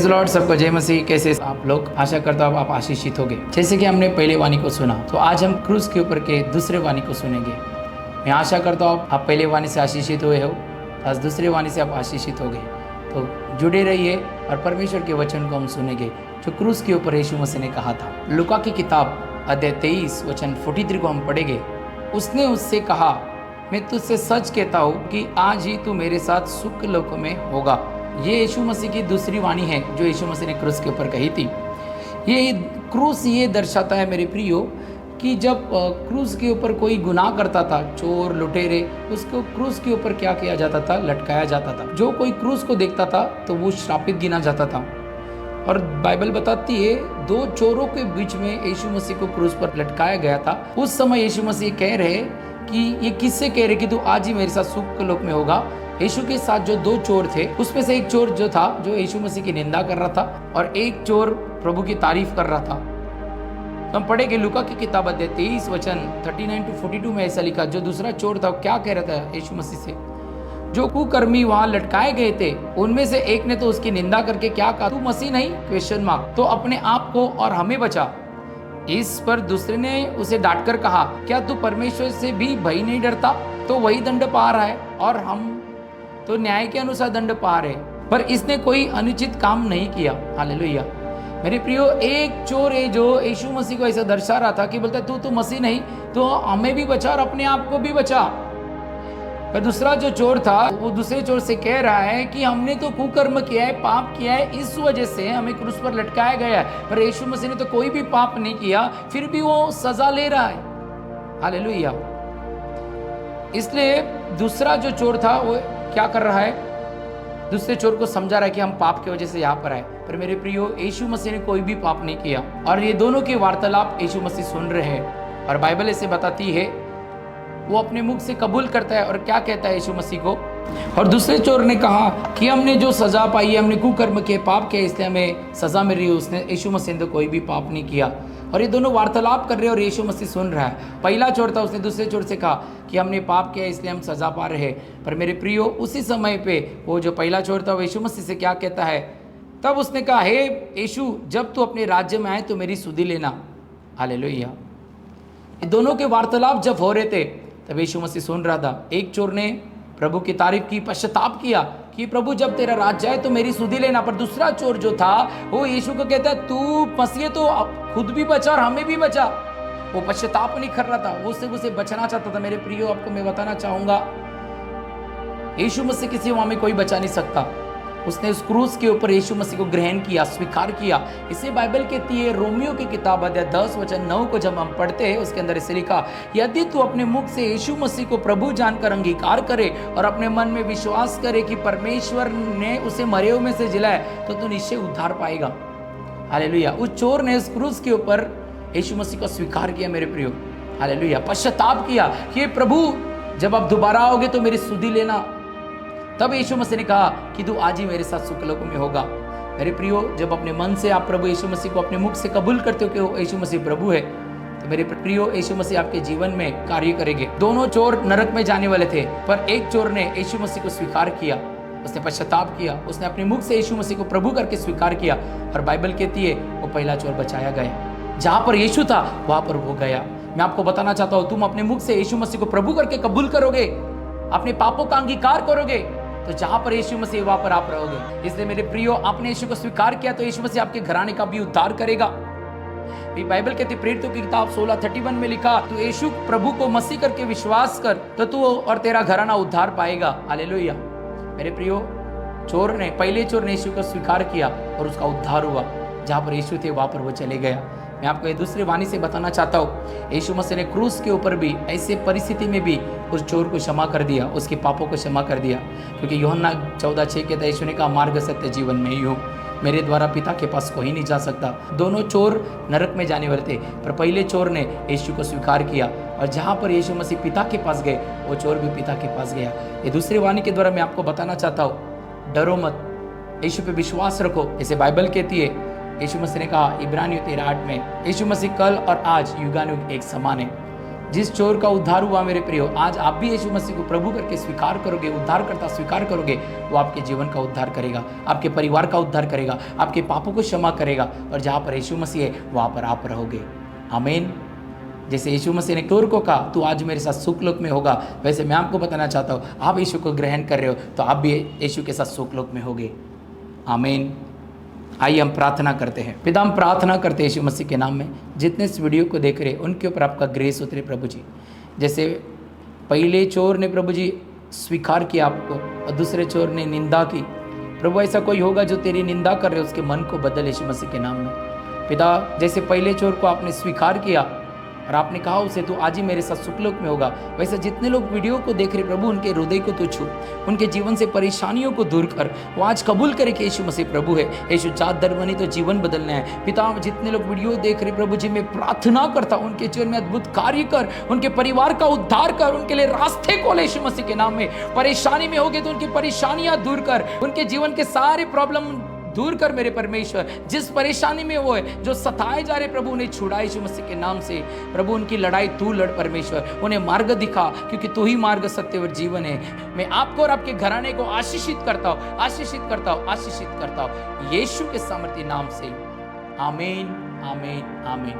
Praise Lord, सबको जय मसीह। कैसे आप लोग? आशा करता हूँ आप आशीषित होंगे। जैसे कि हमने पहले वाणी को सुना, तो आज हम क्रूस के ऊपर के दूसरे वाणी को सुनेंगे। मैं आशा करता हूँ आप पहले वाणी से आशीषित हुए हो, आज दूसरे वाणी से आप आशीषित हो गए। तो जुड़े रहिए और परमेश्वर के वचन को हम सुनेंगे जो क्रूस के ऊपर यीशु मसीह ने कहा था। लूका की किताब अध्याय 23 वचन 43 को हम पढ़ेंगे। उसने उससे कहा, मैं तुझसे सच कहता हूँ कि आज ही तू मेरे साथ सुख लोक में होगा। ये यीशु मसीह की दूसरी वाणी है जो यीशु मसीह ने क्रूस के ऊपर कही थी। ये क्रूस ये दर्शाता है मेरे प्रियो कि जब क्रूस के ऊपर कोई गुनाह करता था, चोर लुटेरे, उसको क्रूस के ऊपर क्या किया जाता था? लटकाया जाता था। जो कोई क्रूस को देखता था तो वो श्रापित गिना जाता था। और बाइबल बताती है दो चोरों के बीच में यीशु मसीह को क्रूस पर लटकाया गया था। उस समय यीशु मसीह कह रहे कि ये किससे कह रहे कि तू आज ही मेरे साथ सुख लोक में होगा। यीशु के साथ जो दो चोर थे, उसमें से एक चोर जो था जो यीशु मसीह की निंदा कर रहा था और एक चोर प्रभु की तारीफ कर रहा था। तो हम पढ़ेंगे लूका की किताब अध्याय 23 वचन 39 to 42 में ऐसा लिखा। जो दूसरा चोर था क्या कह रहा था यीशु मसीह से? जो कुकर्मी वहां लटकाए गए थे उनमें से एक ने तो उसकी निंदा करके क्या कहा? तू मसीह नहीं? Question mark. तो अपने आप को और हमें बचा। इस पर दूसरे ने उसे डांटकर कहा, क्या तू परमेश्वर से भी भय नहीं डरता? तो वही दंड पा रहा है और हम तो न्याय के अनुसार दंड पा रहे, पर इसने कोई अनुचित काम नहीं किया। हालेलुया। मेरे प्रियो, एक चोर है जो यीशु मसीह को ऐसा दर्शा रहा था कि बोलता तू तो मसीह नहीं, तो हमें भी बचा और अपने आप को भी बचा। पर दूसरा जो चोर था वो दूसरे चोर से कह रहा है कि हमने तो कुकर्म किया है, पाप किया है, इस वजह से हमें क्रूस पर लटकाया गया है। पर यीशु मसीह ने तो कोई भी पाप नहीं किया, फिर भी वो सजा ले रहा है। हालेलुया। इसलिए दूसरा जो चोर था वो क्या कर रहा है? दूसरे चोर को समझा रहा है कि हम पाप की वजह से यहाँ पर आए। पर मेरे प्रियो, यीशु मसीह ने कोई भी पाप नहीं किया और ये दोनों के वार्तालाप यीशु मसीह सुन रहे हैं। और बाइबल ऐसे बताती है, वो अपने मुख से कबूल करता है और क्या कहता है यीशु मसीह को? और दूसरे चोर ने कहा कि हमने जो सजा पाई है, हमने कुकर्म किए, पाप किया, इसलिए हमें सजा मिल रही है। उसने यीशु मसीह ने तो कोई भी पाप नहीं किया। और ये दोनों वार्तालाप कर रहे हैं और यीशु मसीह सुन रहा है। पहला चोर था, उसने दूसरे चोर से कहा कि हमने पाप किया इसलिए हम सजा पा रहे हैं। पर मेरे प्रियो, उसी समय पे वो जो पहला चोर था वो यीशु मसीह से क्या कहता है? तब उसने कहा, हे यीशु, जब तू अपने राज्य में आए तो मेरी सुधि लेना। हालेलुया। ये दोनों के वार्तालाप जब हो रहे थे तब यीशु मसीह सुन रहा था। एक चोर ने प्रभु की तारीफ की, पश्चाताप किया कि प्रभु जब तेरा राज्य आए तो मेरी सुधि लेना। पर दूसरा चोर जो था वो यीशु को कहता है, तू मसीह तो खुद भी बचा और हमें भी बचा। वो पश्चाताप नहीं कर रहा था, वो सिर्फ उसे बचना चाहता था। मेरे प्रियो, आपको मैं बताना चाहूंगा, यीशु मसीह किसी वहां में कोई बचा नहीं सकता। उसने उस क्रूस के ऊपर यीशु मसीह को ग्रहण किया, स्वीकार किया। इसे बाइबल कहती है, रोमियो की किताब अध्याय 10 वचन 9 को जब हम पढ़ते हैं, उसके अंदर इसे लिखा, यदि तू अपने मुख से यीशु मसीह को प्रभु जानकर अंगीकार करे और अपने मन में विश्वास करे कि परमेश्वर ने उसे मरे हुए में से जिलाया, तो तू निश्चय उद्धार पाएगा। हालेलुया। उस चोर ने उस क्रूस के ऊपर यीशु मसीह को स्वीकार किया मेरे प्रियो। हालेलुया। पश्चाताप किया कि प्रभु जब आप दोबारा आओगे तो मेरी सुधि लेना। तब यीशु मसीह ने कहा कि तू आज ही मेरे साथ सुख लोक में होगा। मेरे प्रियो, जब अपने मन से आप प्रभु यीशु मसीह को अपने मुख से कबूल करते हो कि यीशु मसीह प्रभु है, तो मेरे प्रियो, यीशु मसीह आपके जीवन में कार्य करेंगे। दोनों चोर नरक में जाने वाले थे, पर एक चोर ने यीशु मसीह को स्वीकार किया, उसने पश्चाताप किया, उसने अपने मुख से यीशु मसीह को प्रभु करके स्वीकार किया। और बाइबल कहती है वो पहला चोर बचाया गया। जहां पर यीशु था वहां पर वो गया। मैं आपको बताना चाहता हूं, तुम अपने मुख से यीशु मसीह को प्रभु करके कबूल करोगे, अपने पापों का अंगीकार करोगे, तो जहां पर यीशु मसीह वहां पर आप रहोगे। इसलिए मेरे प्रियो, आपने यीशु को स्वीकार किया तो यीशु मसीह आपके घराने का भी उद्धार करेगा। बाइबल कहती, प्रेरितों की किताब 16:31 में लिखा, तू यीशु प्रभु को मसीह करके विश्वास कर तो तू और तेरा घराना उद्धार पाएगा। हालेलुया। मेरे प्रियो, पहले चोर ने यीशु को स्वीकार किया और उसका उद्धार हुआ। जहां पर यीशु थे वहां पर वो चले गया। मैं आपको ये दूसरी वाणी से बताना चाहता हूँ, यीशु मसीह ने क्रूस के ऊपर भी ऐसे परिस्थिति में भी उस चोर को क्षमा कर दिया, उसके पापों को क्षमा कर दिया। क्योंकि यूहन्ना 14:6 कहता है, यीशु ने कहा, मार्ग सत्य जीवन में ही हूँ, मेरे द्वारा पिता के पास कोई नहीं जा सकता। दोनों चोर नरक में जाने वाले थे, पर पहले चोर ने यीशु को स्वीकार किया और जहाँ पर यीशु मसीह पिता के पास गए, वो चोर भी पिता के पास गया। ये दूसरी वाणी के द्वारा मैं आपको बताना चाहता हूँ, डरो मत, यीशु पे विश्वास रखो। जैसे बाइबल कहती है, यीशु मसीह ने कहा इब्रानियों 13:8 में, यीशु मसीह कल और आज युगानुयुग एक समान है। जिस चोर का उद्धार हुआ मेरे प्रियो, आज आप भी यीशु मसीह को प्रभु करके स्वीकार करोगे, उद्धारकर्ता स्वीकार करोगे, वो आपके जीवन का उद्धार करेगा, आपके परिवार का उद्धार करेगा, आपके पापों को क्षमा करेगा, और जहाँ पर यीशु मसीह है वहाँ पर आप रहोगे। आमीन। जैसे यीशु मसीह ने चोर को कहा तू आज मेरे साथ सुखलोक में होगा, वैसे मैं आपको बताना चाहता हूँ आप यीशु को ग्रहण कर रहे हो तो आप भी यीशु के साथ सुखलोक में होगे। आमीन। आइए हम प्रार्थना करते हैं। पिता, हम प्रार्थना करते हैं यीशु मसीह के नाम में, जितने इस वीडियो को देख रहे हैं उनके ऊपर आपका ग्रेस उतरे प्रभु जी। जैसे पहले चोर ने प्रभु जी स्वीकार किया आपको और दूसरे चोर ने निंदा की, प्रभु ऐसा कोई होगा जो तेरी निंदा कर रहे हो उसके मन को बदल यीशु मसीह के नाम में। पिता, जैसे पहले चोर को आपने स्वीकार किया और आपने कहा उसे तू आज ही मेरे साथ सुखलोक में होगा, वैसे जितने लोग वीडियो को देख रहे प्रभु उनके हृदय को तू छू, उनके जीवन से परेशानियों को दूर कर, वो आज कबूल करे कि यीशु मसीह प्रभु है, यीशु जात धर्म नहीं तो जीवन बदलना है। पिता, जितने लोग वीडियो देख रहे प्रभु जी, मैं प्रार्थना करता हूं उनके जीवन में अद्भुत कार्य कर, उनके परिवार का उद्धार कर, उनके लिए रास्ते खोले यीशु मसीह के नाम में। परेशानी में होगे तो उनकी परेशानियां दूर कर, उनके जीवन के सारे प्रॉब्लम दूर कर मेरे परमेश्वर। जिस परेशानी में वो है, जो सताए जा रहे प्रभु उन्हें छुड़ा यीशु मसीह के नाम से। प्रभु उनकी लड़ाई तू लड़ परमेश्वर, उन्हें मार्ग दिखा, क्योंकि तू ही मार्ग सत्य और जीवन है। मैं आपको और आपके घराने को आशीषित करता हूँ, आशीषित करता हूँ, आशीषित करता हूँ यीशु के सामर्थ्य नाम से। आमीन, आमीन, आमीन।